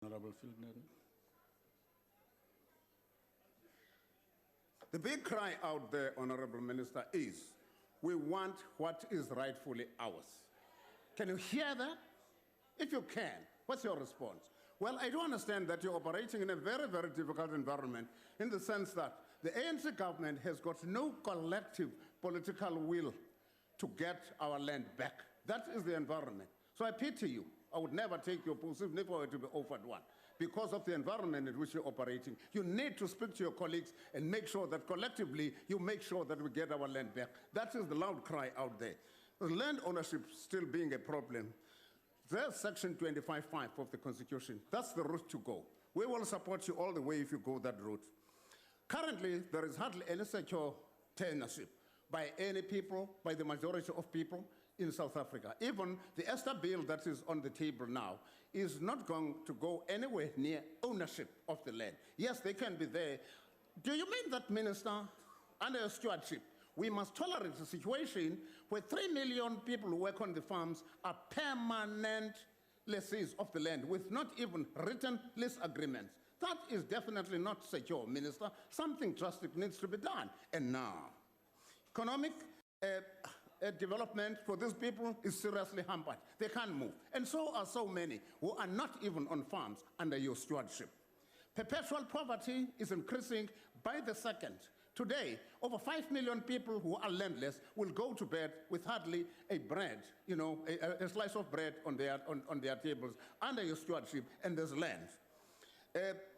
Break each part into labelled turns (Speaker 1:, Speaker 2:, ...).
Speaker 1: Honorable Filtane.
Speaker 2: The big cry out there, Honorable Minister, is we want what is rightfully ours. Can you hear that? If you can, what's your response? Well, I do understand that you're operating in a very, very difficult environment in the sense that the ANC government has got no collective political will to get our land back. That is the environment. So I pity you. I would never take your post if never were to be offered one. Because of the environment in which you're operating, you need to speak to your colleagues and make sure that collectively you make sure that we get our land back. That is the loud cry out there. The land ownership still being a problem. There's Section 25(5) of the Constitution. That's the route to go. We will support you all the way if you go that route. Currently, there is hardly any secure tenureship by any people, by the majority of people in South Africa. Even the ESTA bill that is on the table now is not going to go anywhere near ownership of the land. Yes, they can be there. Do you mean that, Minister, under stewardship, we must tolerate a situation where 3 million people who work on the farms are permanent lessees of the land with not even written lease agreements? That is definitely not secure, Minister. Something drastic needs to be done. And now, economic development for these people is seriously hampered. They can't move. And so are so many who are not even on farms under your stewardship. Perpetual poverty is increasing by the second. Today, over 5 million people who are landless will go to bed with hardly a bread, a slice of bread on their tables under your stewardship, and there's land.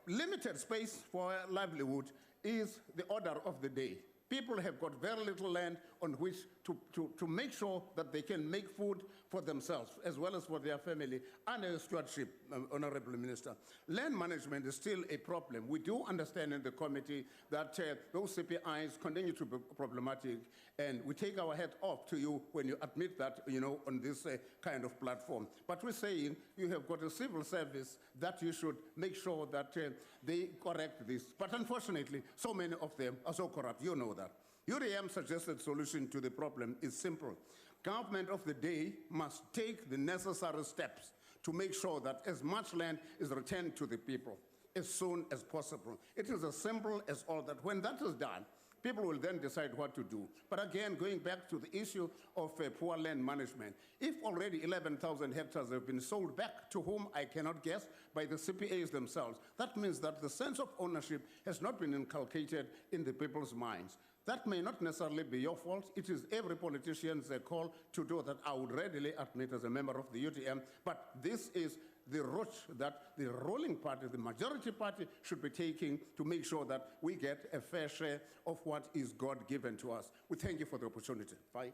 Speaker 2: Limited space for livelihood is the order of the day. People have got very little land on which to make sure that they can make food for themselves as well as for their family under stewardship, Honorable Minister. Land management is still a problem. We do understand in the committee that those CPIs continue to be problematic, and we take our hat off to you when you admit that, on this kind of platform. But we're saying you have got a civil service that you should make sure that they correct this. But unfortunately, so many of them are so corrupt. You know that. UDM's suggested solution to the problem is simple. Government of the day must take the necessary steps to make sure that as much land is returned to the people as soon as possible. It is as simple as all that. When that is done, people will then decide what to do. But again, going back to the issue of poor land management, if already 11,000 hectares have been sold back to whom I cannot guess by the CPAs themselves, that means that the sense of ownership has not been inculcated in the people's minds. That may not necessarily be your fault. It is every politician's call to do that. I would readily admit as a member of the UTM, but this is the route that the ruling party, the majority party, should be taking to make sure that we get a fair share of what is God given to us. We thank you for the opportunity. Bye.